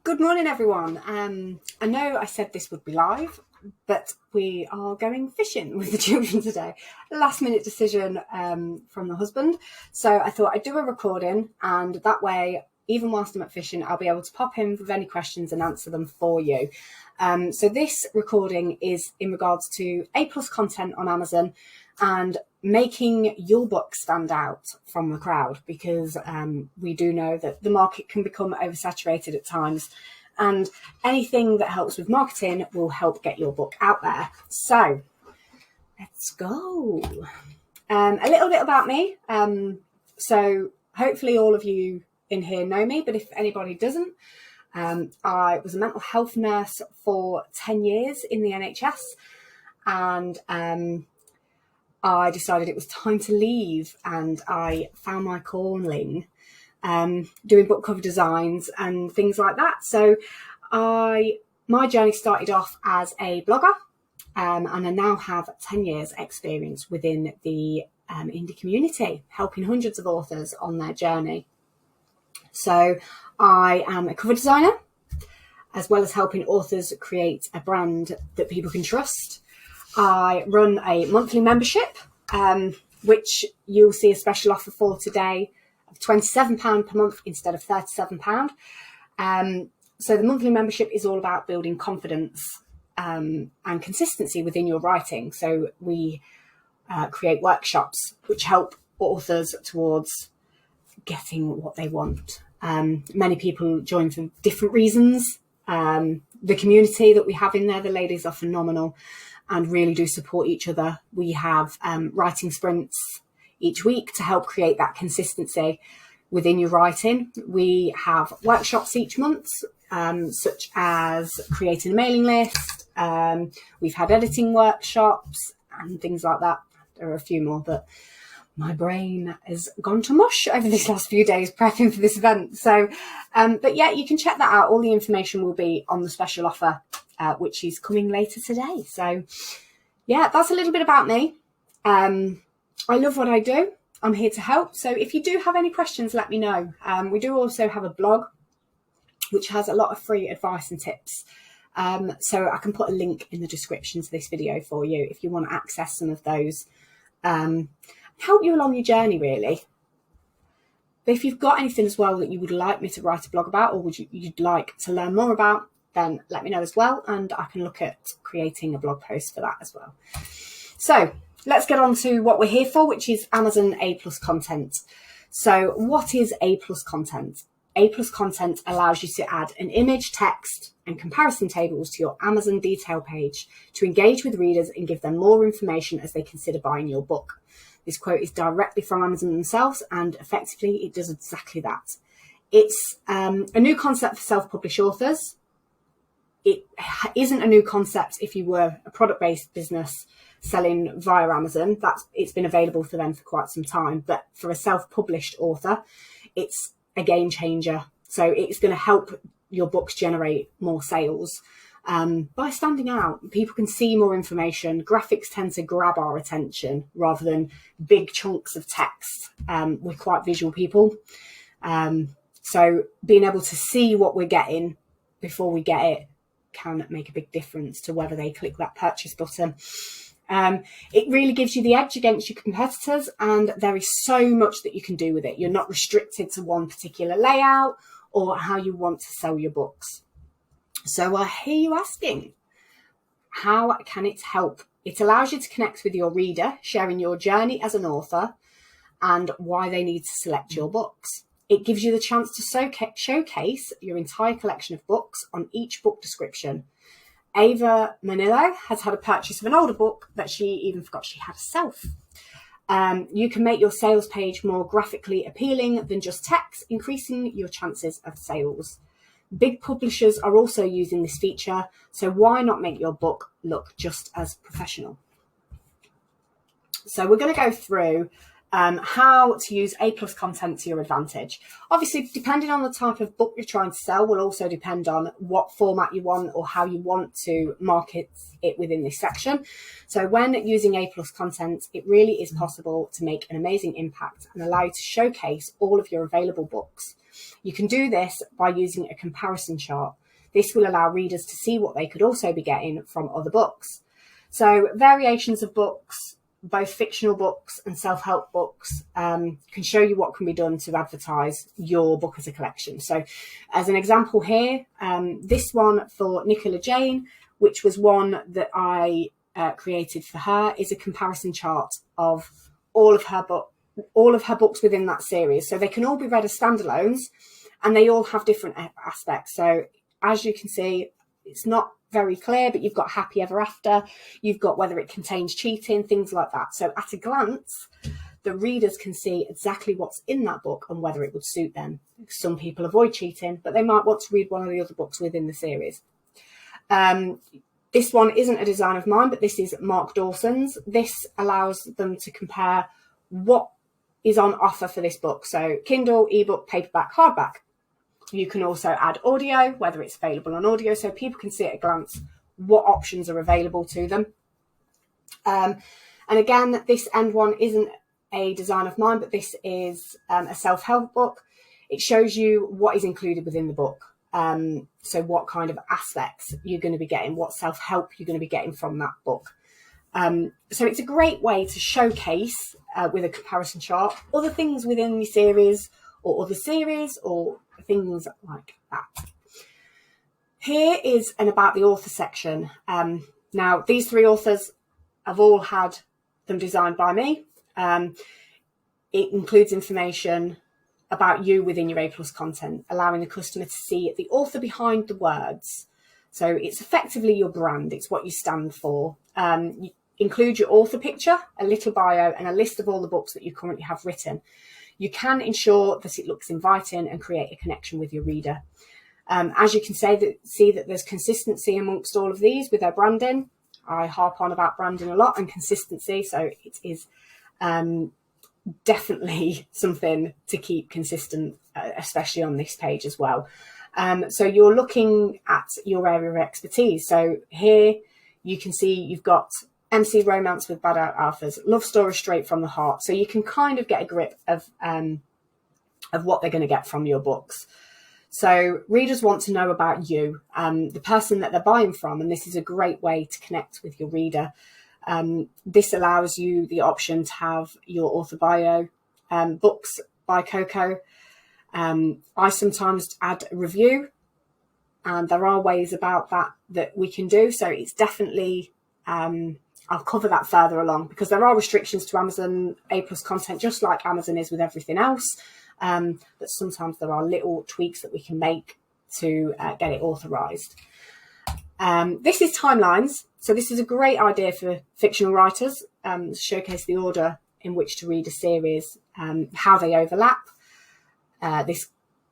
Good morning, everyone. I know I said this would be live, but we are going fishing with the children today. Last minute decision from the husband. So I thought I'd do a recording, and that way, even whilst I'm at fishing, I'll be able to pop in with any questions and answer them for you. So this recording is in regards to A+ content on Amazon and making your book stand out from the crowd, because we do know that the market can become oversaturated at times, and anything that helps with marketing will help get your book out there. So let's go. A little bit about me. So hopefully all of you in here know me, but if anybody doesn't, I was a mental health nurse for 10 years in the NHS, and I decided it was time to leave, and I found my calling doing book cover designs and things like that. So my journey started off as a blogger, and I now have 10 years experience within the indie community, helping hundreds of authors on their journey. So I am a cover designer, as well as helping authors create a brand that people can trust. I run a monthly membership, which you'll see a special offer for today of £27 per month instead of £37. So the monthly membership is all about building confidence and consistency within your writing. So we create workshops which help authors towards getting what they want. Many people join for different reasons. The community that we have in there, the ladies are phenomenal and really do support each other. We have writing sprints each week to help create that consistency within your writing. We have workshops each month, such as creating a mailing list. We've had editing workshops and things like that. There are a few more, but my brain has gone to mush over these last few days prepping for this event. So, but yeah, you can check that out. All the information will be on the special offer, which is coming later today. So yeah, that's a little bit about me. I love what I do. I'm here to help. So if you do have any questions, let me know. We do also have a blog, which has a lot of free advice and tips. So I can put a link in the description to this video for you if you want to access some of those. Help you along your journey, really. But if you've got anything as well that you would like me to write a blog about, or you'd like to learn more about, then let me know as well, and I can look at creating a blog post for that as well. So let's get on to what we're here for, which is Amazon A+ content. So what is A+ content? A+ content allows you to add an image, text, and comparison tables to your Amazon detail page to engage with readers and give them more information as they consider buying your book. This quote is directly from Amazon themselves, and effectively it does exactly that. It's a new concept for self-published authors. It isn't a new concept if you were a product-based business selling via Amazon. It's been available for them for quite some time, but for a self-published author, it's a game changer. So it's going to help your books generate more sales. By standing out, people can see more information. Graphics tend to grab our attention rather than big chunks of text. We're quite visual people. So being able to see what we're getting before we get it can make a big difference to whether they click that purchase button. It really gives you the edge against your competitors, and there is so much that you can do with it. You're not restricted to one particular layout or how you want to sell your books. So I hear you asking, how can it help? It allows you to connect with your reader, sharing your journey as an author and why they need to select your books. It gives you the chance to showcase your entire collection of books on each book description. Ava Manillo has had a purchase of an older book that she even forgot she had herself. You can make your sales page more graphically appealing than just text, increasing your chances of sales. Big publishers are also using this feature, so why not make your book look just as professional? So we're going to go through how to use A+ content to your advantage. Obviously, depending on the type of book you're trying to sell will also depend on what format you want or how you want to market it within this section. So when using A+ content, it really is possible to make an amazing impact and allow you to showcase all of your available books. You can do this by using a comparison chart. This will allow readers to see what they could also be getting from other books. So variations of books, both fictional books and self-help books, can show you what can be done to advertise your book as a collection. So as an example here, this one for Nicola Jane, which was one that I created for her, is a comparison chart of all of her books within that series. So they can all be read as standalones, and they all have different aspects. So as you can see, it's not very clear, but you've got Happy Ever After, you've got whether it contains cheating, things like that. So at a glance, the readers can see exactly what's in that book and whether it would suit them. Some people avoid cheating, but they might want to read one of the other books within the series. This one isn't a design of mine, but this is Mark Dawson's. This allows them to compare what is on offer for this book. So Kindle, ebook, paperback, hardback. You can also add audio, whether it's available on audio, so people can see at a glance what options are available to them. And again, this end one isn't a design of mine, but this is a self-help book. It shows you what is included within the book. So what kind of aspects you're going to be getting, what self-help you're going to be getting from that book. So it's a great way to showcase with a comparison chart other things within the series or other series or things like that. Here is an about the author section. Now, these 3 authors have all had them designed by me. It includes information about you within your A+ content, allowing the customer to see the author behind the words. So it's effectively your brand. It's what you stand for. You include your author picture, a little bio, and a list of all the books that you currently have written. You can ensure that it looks inviting and create a connection with your reader. As you can see that there's consistency amongst all of these with their branding. I harp on about branding a lot and consistency, so it is definitely something to keep consistent, especially on this page as well. So you're looking at your area of expertise. So here you can see you've got MC romance with bad alphas, love story straight from the heart. So you can kind of get a grip of what they're going to get from your books. So readers want to know about you, the person that they're buying from, and this is a great way to connect with your reader. This allows you the option to have your author bio, books by Coco. I sometimes add a review, and there are ways about that we can do. So it's definitely, I'll cover that further along because there are restrictions to Amazon A+ content, just like Amazon is with everything else. But sometimes there are little tweaks that we can make to get it authorized. This is timelines. So this is a great idea for fictional writers, to showcase the order in which to read a series, how they overlap. This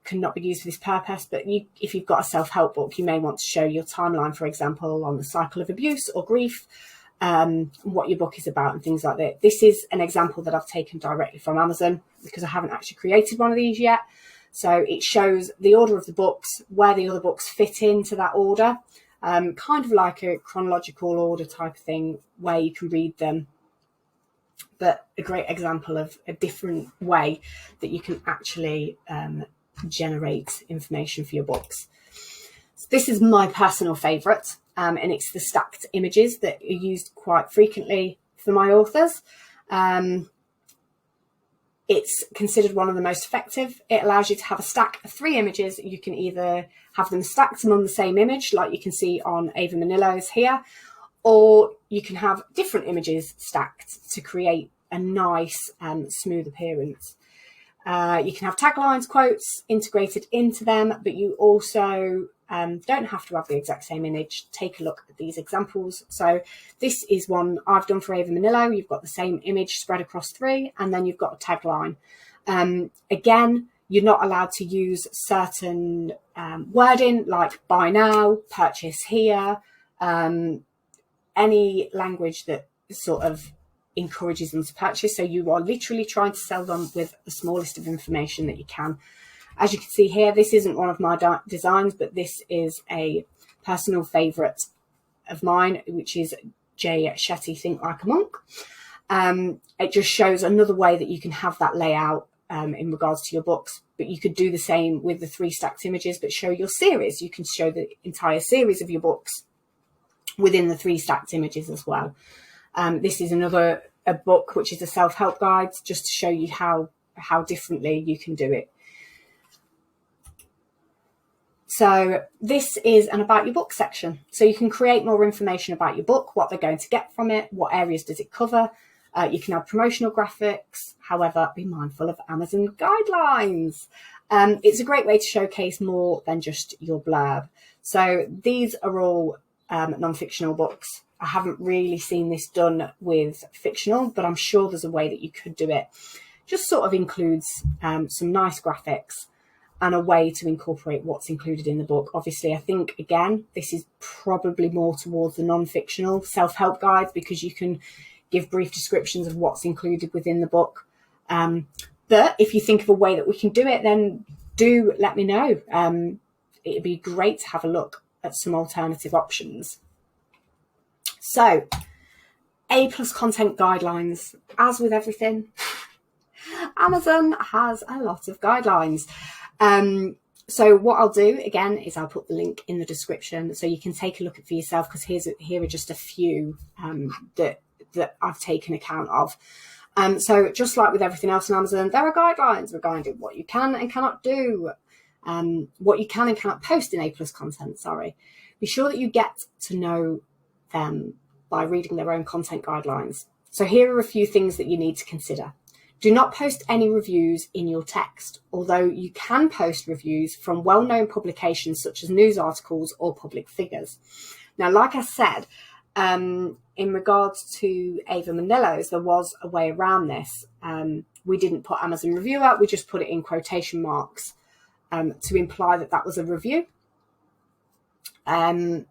cannot be used for this purpose, but if you've got a self-help book, you may want to show your timeline, for example, on the cycle of abuse or grief, what your book is about and things like that. This is an example that I've taken directly from Amazon because I haven't actually created one of these yet. So it shows the order of the books, where the other books fit into that order, kind of like a chronological order type of thing where you can read them, but a great example of a different way that you can actually generate information for your books. So this is my personal favourite, and it's the stacked images that are used quite frequently for my authors. It's considered one of the most effective. It allows you to have a stack of 3 images. You can either have them stacked among the same image, like you can see on Ava Manilo's here, or you can have different images stacked to create a nice smooth appearance. You can have taglines, quotes integrated into them, but you also don't have to have the exact same image. Take a look at these examples. So this is one I've done for Ava Manilo. You've got the same image spread across 3, and then you've got a tagline. Again, you're not allowed to use certain wording like buy now, purchase here, any language that sort of encourages them to purchase. So you are literally trying to sell them with the smallest of information that you can. As you can see here, this isn't one of my designs, but this is a personal favourite of mine, which is Jay Shetty, Think Like a Monk. It just shows another way that you can have that layout in regards to your books, but you could do the same with the 3 stacked images, but show your series. You can show the entire series of your books within the 3 stacked images as well. This is a book which is a self-help guide, just to show you how differently you can do it. So this is an about your book section. So you can create more information about your book, what they're going to get from it, what areas does it cover. You can add promotional graphics. However, be mindful of Amazon guidelines. It's a great way to showcase more than just your blurb. So these are all non-fictional books. I haven't really seen this done with fictional, but I'm sure there's a way that you could do it. Just sort of includes some nice graphics and a way to incorporate what's included in the book. Obviously, I think, again, this is probably more towards the non-fictional self-help guides, because you can give brief descriptions of what's included within the book. But if you think of a way that we can do it, then do let me know. It'd be great to have a look at some alternative options. So, A+ content guidelines. As with everything, Amazon has a lot of guidelines. So what I'll do again is I'll put the link in the description so you can take a look at for yourself, because here are just a few that I've taken account of. So just like with everything else on Amazon, there are guidelines regarding what you can and cannot do, what you can and cannot post in A+ content, Be sure that you get to know them by reading their own content guidelines. So here are a few things that you need to consider. Do not post any reviews in your text, although you can post reviews from well-known publications such as news articles or public figures. Now, like I said, in regards to Ava Manilo's, there was a way around this. We didn't put Amazon reviewer, we just put it in quotation marks to imply that was a review. And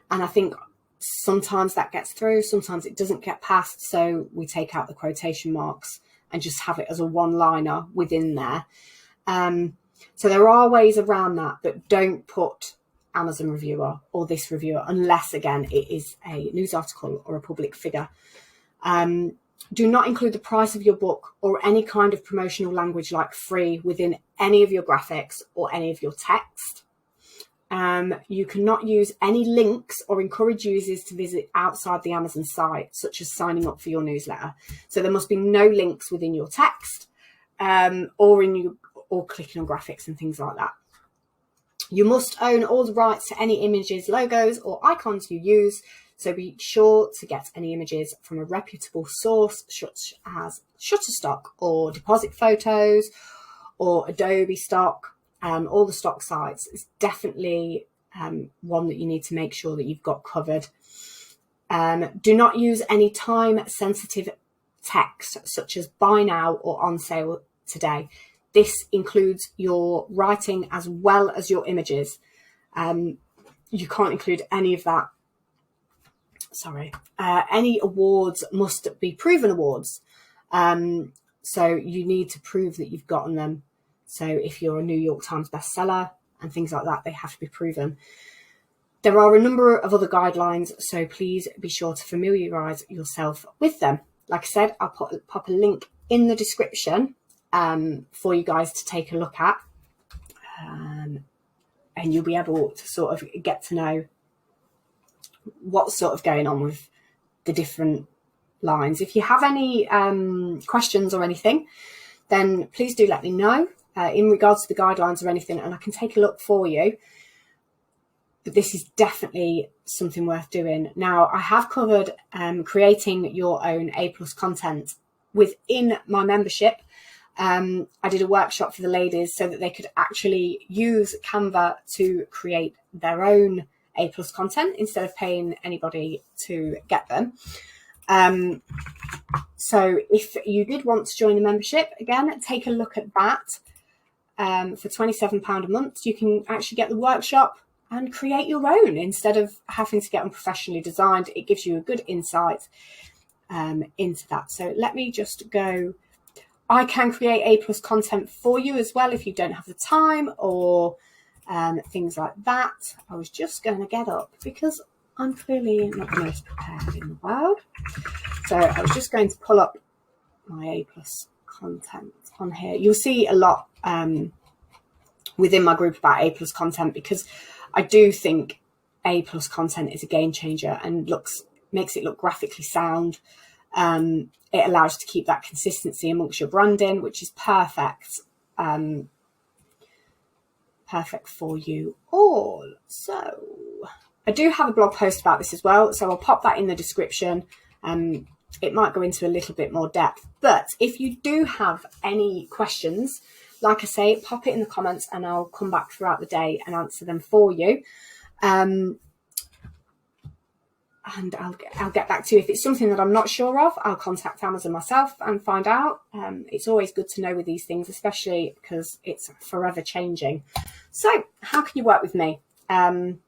I think sometimes that gets through, sometimes it doesn't get past, so we take out the quotation marks and just have it as a one-liner within there. So there are ways around that, but don't put Amazon reviewer or this reviewer unless, again, it is a news article or a public figure. Do not include the price of your book or any kind of promotional language like free within any of your graphics or any of your text. You cannot use any links or encourage users to visit outside the Amazon site, such as signing up for your newsletter. So there must be no links within your text or clicking on graphics and things like that. You must own all the rights to any images, logos, or icons you use. So be sure to get any images from a reputable source, such as Shutterstock or Deposit Photos or Adobe Stock. All the stock sites is definitely one that you need to make sure that you've got covered. Do not use any time-sensitive text such as buy now or on sale today. This includes your writing as well as your images. You can't include any of that. Any awards must be proven awards. So you need to prove that you've gotten them. So if you're a New York Times bestseller and things like that, they have to be proven. There are a number of other guidelines, so please be sure to familiarise yourself with them. Like I said, I'll pop a link in the description for you guys to take a look at. And you'll be able to sort of get to know what's sort of going on with the different lines. If you have any questions or anything, then please do let me know in regards to the guidelines or anything, and I can take a look for you. But this is definitely something worth doing. Now, I have covered creating your own A+ content within my membership. I did a workshop for the ladies so that they could actually use Canva to create their own A+ content instead of paying anybody to get them. So if you did want to join the membership, again, take a look at that. For £27 a month, you can actually get the workshop and create your own instead of having to get them professionally designed. It gives you a good insight into that. So let me just go. I can create A+ content for you as well if you don't have the time or things like that. I was just going to get up because I'm clearly not the most prepared in the world. So I was just going to pull up my A+ content on here. You'll see a lot within my group about A+ content, because I do think A+ content is a game changer and makes it look graphically sound. It allows you to keep that consistency amongst your branding, which is perfect. Perfect for you all. So I do have a blog post about this as well, so I'll pop that in the description. It might go into a little bit more depth, but if you do have any questions, like I say, pop it in the comments and I'll come back throughout the day and answer them for you. And I'll get back to you. If it's something that I'm not sure of, I'll contact Amazon myself and find out. It's always good to know with these things, especially because it's forever changing. So how can you work with me? The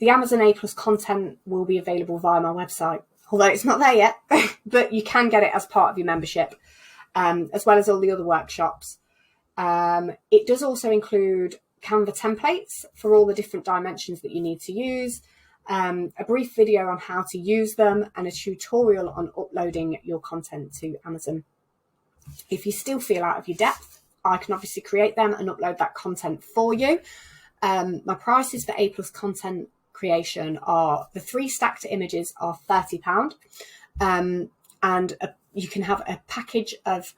Amazon A+ content will be available via my website, although it's not there yet, but you can get it as part of your membership, as well as all the other workshops. It does also include Canva templates for all the different dimensions that you need to use, a brief video on how to use them, and a tutorial on uploading your content to Amazon. If you still feel out of your depth, I can obviously create them and upload that content for you. My prices for A+ content creation are the 3 stacked images are £30, and you can have a package of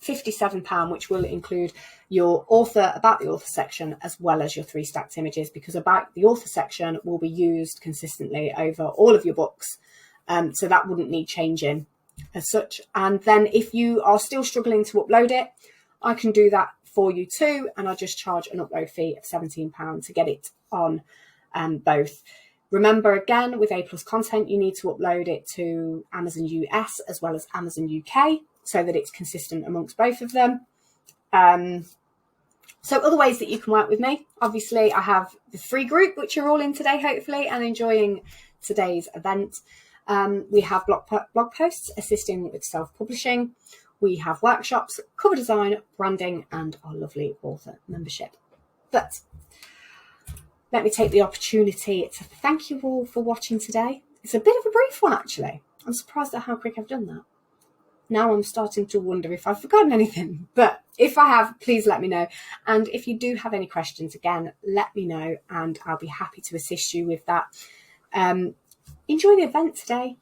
£57, which will include your about the author section, as well as your 3 stacked images, because about the author section will be used consistently over all of your books, so that wouldn't need changing as such. And then if you are still struggling to upload it, I can do that for you too, and I just charge an upload fee of £17 to get it on both. Remember, again, with A+ content, you need to upload it to Amazon US as well as Amazon UK, so that it's consistent amongst both of them. So other ways that you can work with me, obviously I have the free group, which you're all in today, hopefully, and enjoying today's event. We have blog posts assisting with self-publishing. We have workshops, cover design, branding, and our lovely author membership. But let me take the opportunity to thank you all for watching today. It's a bit of a brief one, actually. I'm surprised at how quick I've done that. Now I'm starting to wonder if I've forgotten anything, but if I have, please let me know. And if you do have any questions, again, let me know and I'll be happy to assist you with that. Enjoy the event today.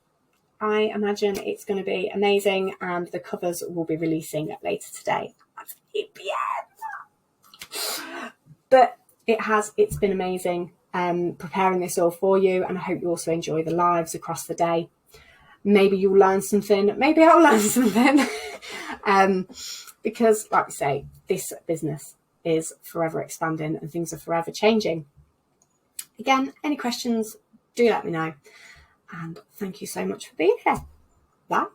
I imagine it's going to be amazing, and the covers will be releasing later today at 8 p.m. But it's been amazing preparing this all for you, and I hope you also enjoy the lives across the day. Maybe you'll learn something, maybe I'll learn something, because like I say, this business is forever expanding and things are forever changing. Again, any questions, do let me know, and thank you so much for being here. Bye.